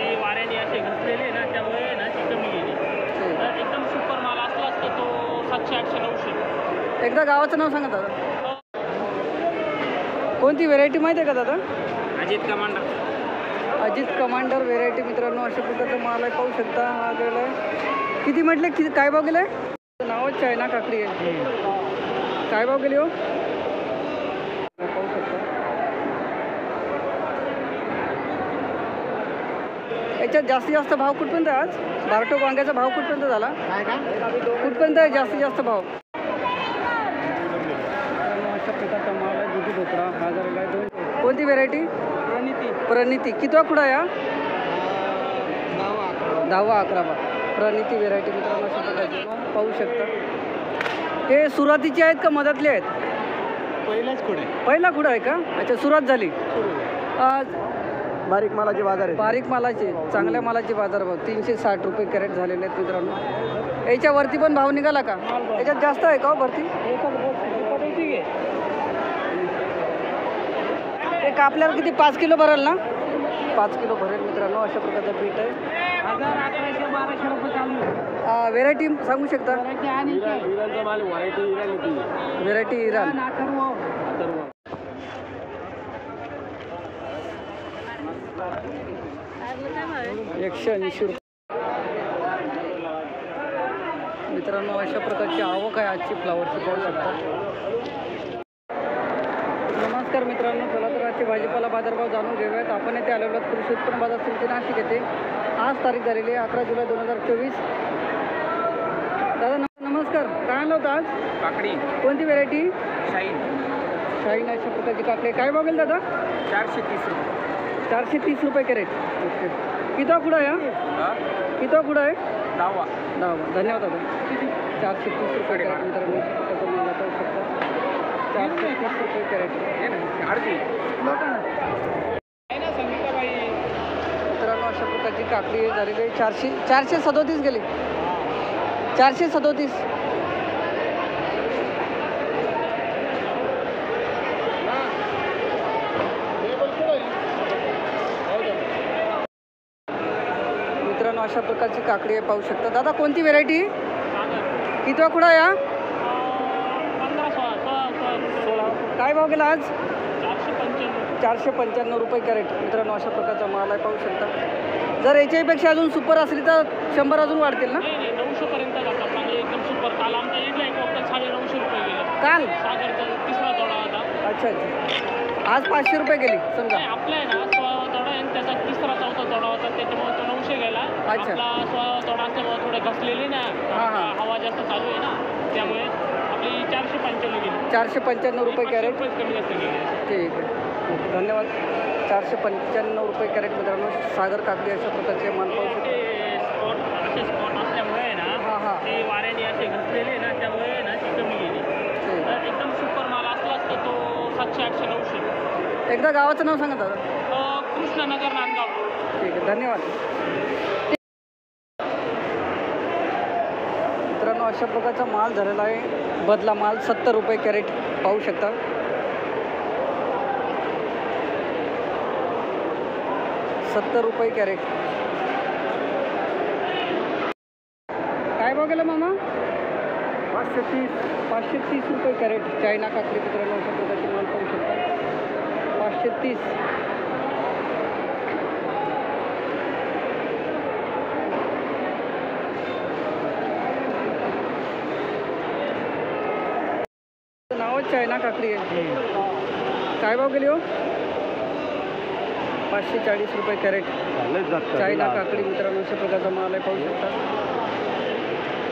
ते वाऱ्याने असे घसलेले ना, त्यामुळे ना ती कमी गेली. तर एकदम सुपर माल असला असता तो 700, 800, 900. एकदा गावाचं नाव सांगा दादा. कोणती व्हेरायटी माहिती आहे का दादा? Ajit commander. Ajit commander variety मित्रांनो, अशा प्रकारचा माल आहे, पाहू शकता. हा गेला आहे. किती म्हटले, किती काय भाव गेलाय? नावच चायना काकडी आहे. काय भाव गेली हो? पाहू शकता. याच्यात जास्तीत जास्त भाव कुठपर्यंत आहे आज? बारटोक वांग्याचा भाव कुठपर्यंत झाला? कुठपर्यंत आहे जास्तीत जास्त भाव? अशा प्रकारचा माल आहे. दुधी भोपळा हा झालेला आहे. कोणती व्हेरायटी? प्रणिती. कितवा खुडा या? 10वा 11वा. प्रणिती व्हेरायटी मित्रांनो, अशा प्रकारची पाहू शकता. हे सुरुवातीचे आहेत का मधातले आहेत? पहिला खुडा आहे का? अच्छा, सुरुवात झाली. बारीक मालाचे बाजार आहे. बारीक मालाचे, चांगल्या मालाचे बाजारभाव 360 रुपये कॅरेट झालेले आहेत मित्रांनो. याच्यावरती पण भाव निघाला का? याच्यात जास्त आहे का हो भरती? एक आपल्याला किती 5 किलो भरेल ना? 5 किलो भरेल मित्रांनो. अशा प्रकारचं पीठ आहे. 1000, 1100, 1200 रुपये चालू आहे. व्हेरायटी सांगू शकता? Variety Iran. 180 रुपये मित्रांनो. अशा प्रकारची आवक आहे आजची फ्लावरची, पाहू शकता. नमस्कार मित्रांनो, चला तर आजचे भाजीपाला बाजारभाव जाणून घेऊयात. आपण येथे आलेलो आहोत कृषी उत्पन्न बाजार समिती नाशिक येथे. आज तारीख झालेली आहे 11 जुलै 2024. दादा नमस्कार. काय आणलं होतं आज? काकडी. कोणती व्हेरायटी? शाईन. अशा प्रकारची काकडी. काय भाव गेला दादा? 430 रुपये. 430 रुपये कॅरेट. ओके. किती खुडा आहे? किती खुडा आहे? 10वा. 10वा. धन्यवाद दादा. 430 रुपये कॅरेट मित्रांनो. मला पाहू शकता. 430 रुपये कॅरेट मित्रांनो. अशा प्रकारची काकडी झालेली आहे. 437 गेली. 437. मित्रांनो अशा प्रकारची काकडी आहे, पाहू शकता. दादा कोणती व्हेरायटी? किती खुडा या? 16. काय भाव गेला आज? 495 रुपये कॅरेट मित्रांनो. अशा प्रकारचा माल आहे, पाहू शकता. जर याच्यापेक्षा अजून सुपर असली तर 100 अजून वाढतील ना? 900 पर्यंत जातात. म्हणजे एकदम सुपर. काल आमच्या इथला एक वक्त 950 रुपये गेले. काल सागरचा 3रा तोडा होता. अच्छा. आज 500 रुपये गेली समजा. आपला आहे ना 16वा तोडा आहे, त्याचा 3रा 4था तोडा होता, त्याच्यामुळे तो 900 गेला. अच्छा. आपला 16वा तोडा असल्यामुळे थोडे घसलेली ना, हवा जास्त चालू आहे ना, त्यामुळे आपली 495 गेली. 495 रुपये कॅरेट. कमी जास्त गेली. ठीक आहे, धन्यवाद. 495 रुपये कॅरेट मित्रांनो. सागर काकडी अशा प्रकारचे माल पाहू शकतो. असे स्पॉट असल्यामुळे ना, ते वाऱ्याने असे घसलेले ना, त्यामुळे ना ती कमी गेली. तर एकदम सुपर माल असला असता तो 700, 800, 900. एकदा गावाचं नाव सांगा दादा. कृष्णनगर, नांदगाव. ठीक आहे, धन्यवाद. मित्रांनो अशा प्रकारचा माल झालेला आहे. बदला माल 70 रुपये कॅरेट पाहू शकता. ₹70 कॅरेट. काय भाव गेला मामा? 530 रुपये कॅरेट. चायना काकडी मित्रांनो अशा प्रकारचे माल पाहू शकता. 530. नावच चायना काकडी आहे. काय भाव गेली हो? 540 रुपये कॅरेट. चायना काकडी मित्रांनो अशा प्रकारचा माल आहे, पाहू शकता.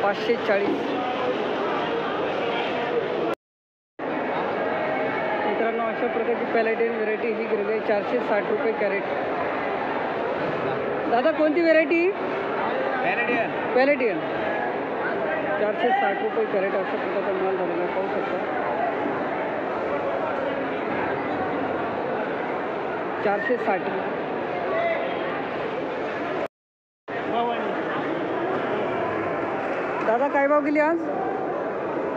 540 मित्रांनो. अशा प्रकारची पॅलेटियन व्हेरायटी ही गेलेली आहे 460 रुपये कॅरेट. दादा कोणती व्हेरायटी? पॅलेटियन. 460 रुपये कॅरेट अशा प्रकारचा माल झालेला आहे, पाहू शकता. 460. दादा काय भाव गेली आज?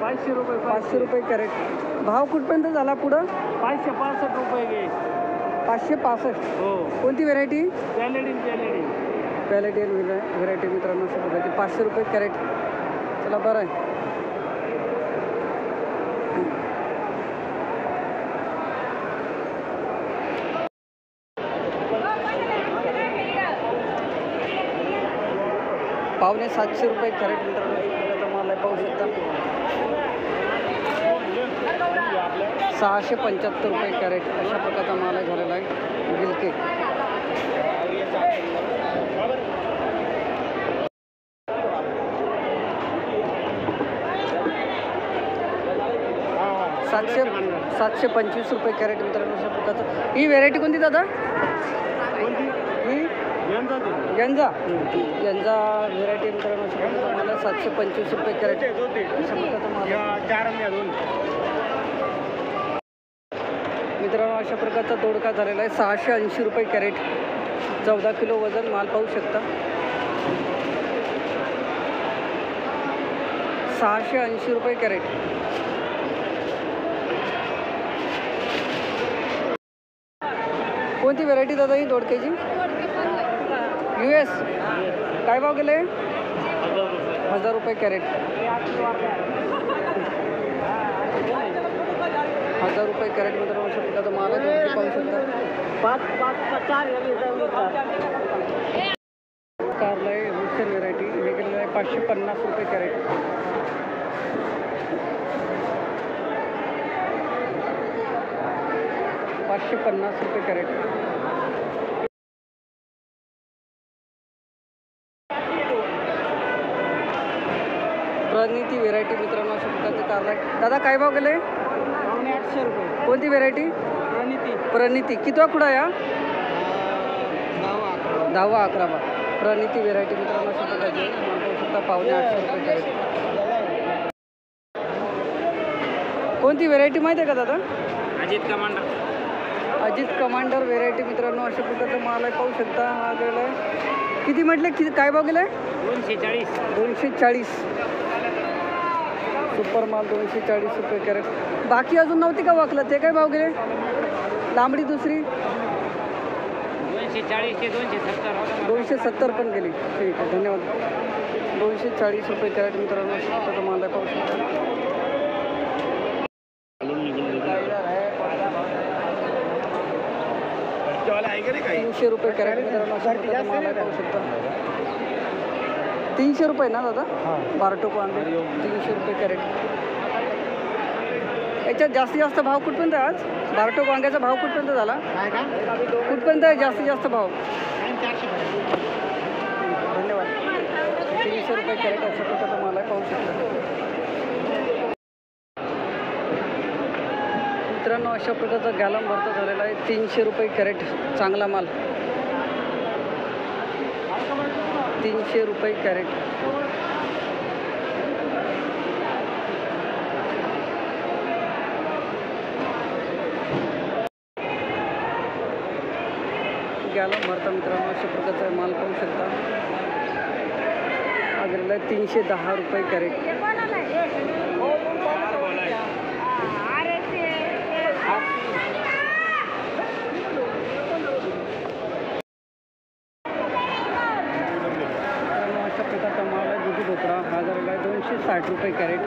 500 रुपये. 500 रुपये कॅरेट. भाव कुठपर्यंत झाला पुढं? 565 रुपये गे. 565. हो कोणती व्हेरायटी? पॅलेडियन पॅलेडियन व्हेरायटी मित्रांनो अशा प्रकारची 500 रुपये कॅरेट. चला बरं आहे. पावणे 700 रुपये कॅरेट मित्रांनो अशा प्रकारचा माल आहे, पाहू शकता. 675 रुपये कॅरेट अशा प्रकारचा माल आहे झालेला आहे गिलके. सातशे 725 रुपये कॅरेट मित्रांनो अशा प्रकारचं. ही व्हेरायटी कोणती दादा? ही यंजा व्हेरायटी मित्रांनो अशा प्रकारचा माल आहे. 725 रुपये कॅरेट अशा प्रकारचा माल आहे मित्रांनो. अशा प्रकारचा दोडका झालेला आहे 680 रुपये कॅरेट. 14 किलो वजन माल पाहू शकता. 680 रुपये कॅरेट. कोणती व्हेरायटी दादा ही दोडक्याची? US. काय भाव गेले? 1000 रुपये कॅरेट. 1000 रुपये कॅरेट मित्रांनो अशा प्रकारचा माल आहे, पाहू शकता. कारला आहे होलसेल व्हेरायटी, हे गेलेलं आहे 550 रुपये कॅरेट. ₹550 कॅरेट. प्रणिती व्हेरायटी मित्रांनो अशा प्रकारचे कारला आहे. दादा काय भाव गेले? 800 रुपये. कोणती व्हेरायटी? प्रणिती. कितवा खुडा या? 10वा 11वा. प्रणिती व्हेरायटी मित्रांनो अशा प्रकारची पाहू शकता. पावणे 800 रुपये कॅरेट. कोणती व्हेरायटी माहिती आहे का दादा? अजित कमांडर व्हेरायटी मित्रांनो अशा प्रकारचा माल आहे, पाहू शकता. हा गेला आहे किती म्हटले? काय भाव गेला? 240. सुपर माल 240 रुपये कॅरेट. बाकी अजून नव्हती का वाकलं? ते काय भाव गेले? लांबडी दुसरी 270 पण गेली. ठीक आहे, धन्यवाद. 240 रुपये कॅरेट मित्रांनो अशा प्रकारचा माल आहे, पाहू शकता. 300 रुपये कॅरेट मित्रांनो अशा प्रकारचा माल आहे, पाहू शकता. 300 रुपये ना दादा? बारटोक वांगे 300 रुपये कॅरेट. याच्यात जास्तीत जास्त भाव कुठपर्यंत आहे आज? बारटोक वांग्याचा भाव कुठपर्यंत झाला? कुठपर्यंत आहे जास्तीत जास्त भाव? धन्यवाद. 300 रुपये कॅरेट अशा प्रकारचा माल आहे, पाहू शकता. मित्रांनो अशा प्रकारचा गॅलम भरता झालेला आहे 300 रुपये कॅरेट. चांगला माल 300 रुपये कॅरेट. गॅलम भरता मित्रांनो अशा प्रकारचा माल पाहू शकता. हा गेलेला आहे 310 रुपये कॅरेट. अशा प्रकारचा माल आहे दुधी भोपळा. हा झालेला आहे 260 रुपये कॅरेट.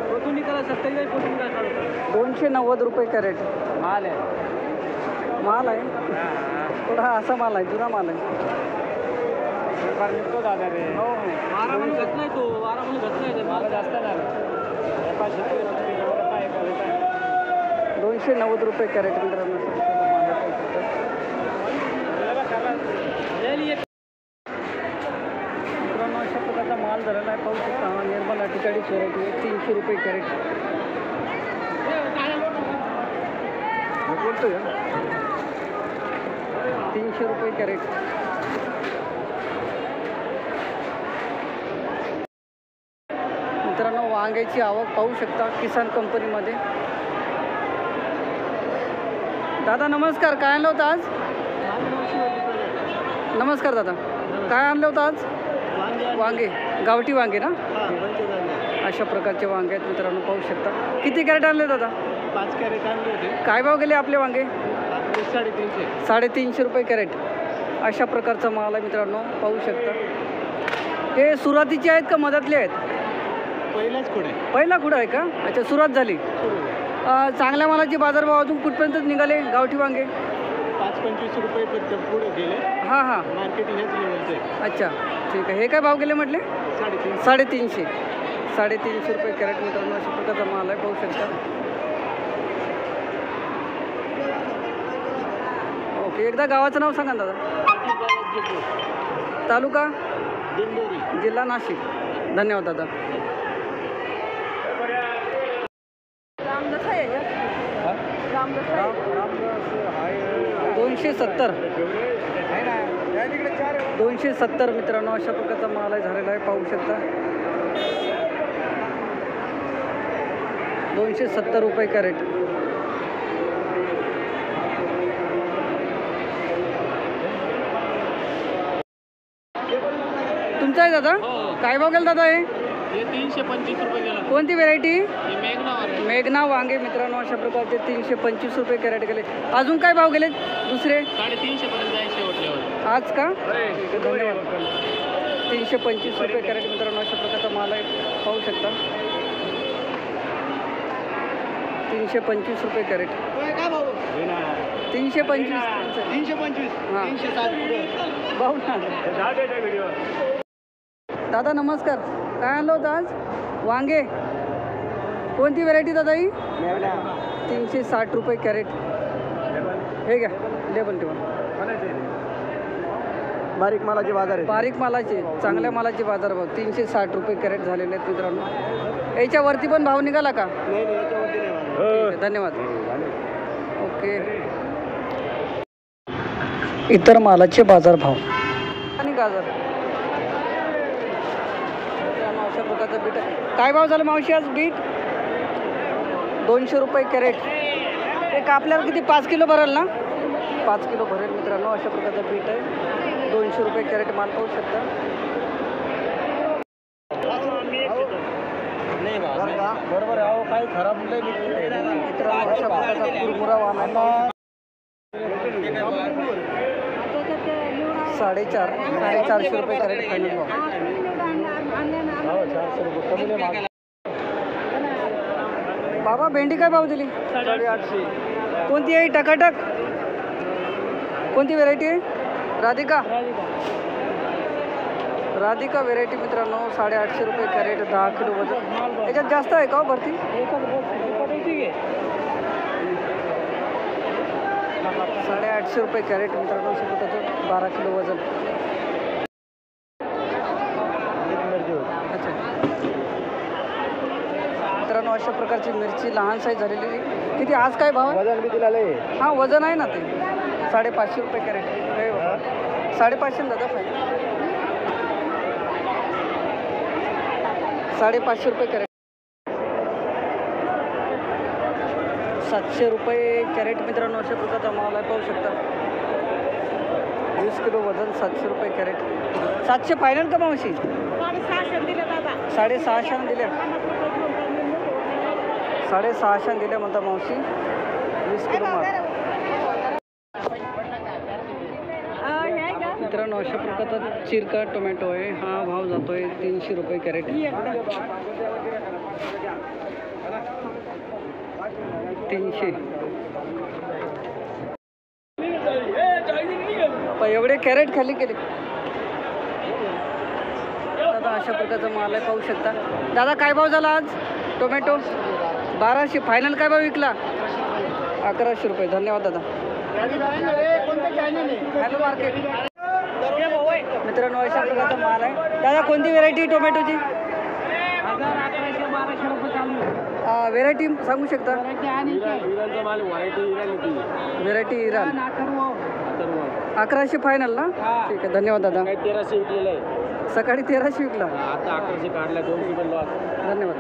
कोथिंबीर करा 27 कोथिंबीर करा 290 रुपये कॅरेट. माल आहे थोडा असा माल आहे, जुना माल आहे. निघतो दादा रे. हो मारा म्हणून घेत नाही तो, मारा म्हणून घेत नाही ते माल जास्त नाही. 290 रुपये कॅरेट मित्रांनो अशा प्रकारचा माल झालेला आहे, पाहू शकता. हा निर्मल अठ्ठेचाळीस व्हेरायटी आहे 300 रुपये कॅरेट. बोलतोय 300 रुपये कॅरेट. मित्रांनो वांग्याची आवक पाहू शकता किसान कंपनीमध्ये. दादा नमस्कार, काय आणलं होतं आज? नमस्कार दादा, काय आणलं होतं आज? वांगे, गावठी वांगे ना? अशा प्रकारचे वांगे आहेत मित्रांनो, पाहू शकता. किती कॅरेट आणले दादा? 5 कॅरेट आणले होते. काय भाव गेले आपले वांगे? 350. 350 रुपये कॅरेट. अशा प्रकारचा माल आहे मित्रांनो, पाहू शकता. हे सुरुवातीचे आहेत का मधातले आहेत? पहिलाच कुठे पहिला कुठं आहे का? अच्छा, सुरुवात झाली. चांगल्या मालाचे बाजारभाव अजून कुठपर्यंत निघाले गावठी वांगे? 5-25 रुपये पुढे गेले. हां हां, मार्केट ह्याच लेवलचे. अच्छा ठीक आहे. हे काय भाव गेले म्हटले? 350. 350 रुपये कॅरेट मित्रांनो, अशा प्रकारचा माल आहे, पाहू शकता. ओके, एकदा गावाचं नाव सांगा दादा. तालुका दिंडोरी, जिल्हा नाशिक. धन्यवाद दादा. रामदास आहे 270. 270 मित्रांनो, अशा प्रकारचा माल आहे झालेला आहे, पाहू शकता. 270 रुपये कॅरेट. तुमचा आहे दादा? काय भाव गेला दादा? हे 325 रुपये गेला. कोणती व्हेरायटी? मेघना मेघना वांगे मित्रांनो, अशा प्रकारचे 325 रुपये कॅरेट गेले. अजून काय भाव गेले दुसरे? 350 पर्यंत जाईल शेवटल्यावर आज का? धन्यवाद. 325 रुपये कॅरेट मित्रांनो, अशा प्रकारचा माल आहे, पाहू शकता. 325 रुपये कॅरेट. 325. हां, भाऊ ना. दादा नमस्कार, काय आणलं होतं आज? वांगे, कोणती व्हेरायटी दादा ही? 360 रुपये कॅरेट. हे घ्या, लेबल ठेवा. बारीक मालाचे बाजार आहे. बारीक मालाचे, चांगल्या मालाचे बाजारभाव 360 रुपये कॅरेट झालेले आहेत मित्रांनो. याच्यावरती पण भाव निघाला का? नाही याच्यावरती नाही. ठीक आहे, धन्यवाद. ओके, इतर मालाचे बाजारभाव आणि गाजर मित्रांनो, अशा प्रकारचं बीट आहे. काय भाव झाला मावशी आज बीट? 200 रुपये कॅरेट. एक आपल्याला किती 5 किलो भरेल ना? 5 किलो भरेल मित्रांनो, अशा प्रकारचं बीट आहे. 200 रुपये कॅरेट माल, पाहू शकता. बरोबर आहे. काही खराब नाही मित्रांनो, अशा प्रकारचा कुरमुरा वाण आहे. 450 रुपये कॅरेट फायनल भाव. 400 रुपये कमी नाही. बाबा भेंडी काय भाव दिली? 850. कोणती आहे? टकाटक. कोणती व्हेरायटी आहे? राधिका. राधिका व्हेरायटी मित्रांनो, 850 रुपये कॅरेट, 10 किलो वजन. याच्यात जास्त आहे का हो भरती? 850 रुपये कॅरेट मित्रांनो, त्याचं 12 किलो वजन. अच्छा मित्रांनो, अशा प्रकारची मिरची लहान साईज झालेली. किती आज काय भाव आहे? वजन किती झाले? हां, वजन आहे ना ते. 550 रुपये कॅरेट. 550 दादा फायनल. 550 रुपये कॅरेट. 700 रुपये कॅरेट मित्रांनो, अशा प्रकारचा माल आहे, पाहू शकता. 20 किलो वजन, 700 रुपये कॅरेट. 700 फायनल का मावशी? 650 दिल्या दादा. 650 दिल्या. 650 दिल्या म्हणता मावशी. 20 किलो माल मित्रांनो, अशा प्रकारचा चिरका टोमॅटो आहे. हा भाव जातोय 300 रुपये कॅरेट. 300. एवढे कॅरेट खाली केले दादा. अशा प्रकारचा माल आहे, पाहू शकता. दादा काय भाव झाला आज टोमॅटो? 1200. फायनल काय भाव विकला? 1100 रुपये. धन्यवाद दादा. हॅलो मार्केट मित्रांनो, अशा प्रकारचा माल आहे. दादा कोणती व्हेरायटी टोमॅटोची? 1100-1200 रुपये चालू. व्हेरायटी सांगू शकता? Variety Iran. 1100 फायनल ना? ठीक आहे, धन्यवाद दादा. 1300 विकलेलं आहे. सकाळी 1300 विकला. आता 1100 काढला. 200 पण लॉस. धन्यवाद.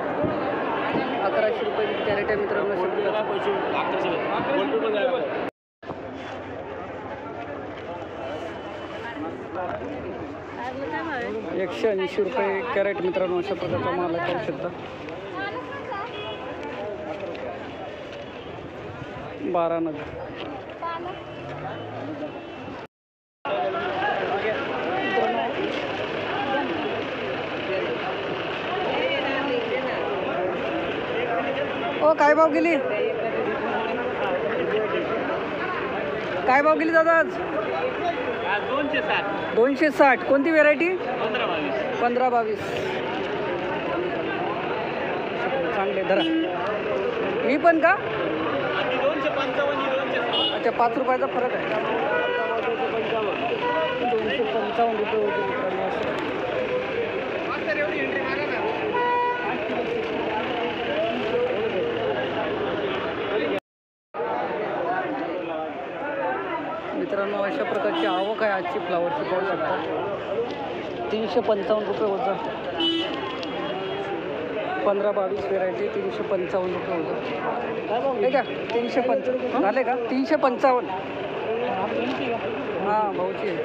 1100 रुपये कॅरेट आहे मित्रांनो. ₹180 कॅरेट मित्रांनो, अशा प्रकारचा माल आहे पाहू शकता. 12 नग. ओ काय भाव गेली? काय भाव गेली दादा आज? 260. कोणती व्हेरायटी? 15-22. चांगले धरा. मी पण का? अच्छा, 5 रुपयाचा फरक आहे. 255 रुपये होते मित्रांनो. मित्रांनो अशा प्रकारची आवक आहे आजची फ्लावरची पाहू शकता. 355 रुपये होतं. 15-22 व्हेरायटी 355 रुपये होतं. हे का 355 झाले का? 355. हां भाऊची आहे.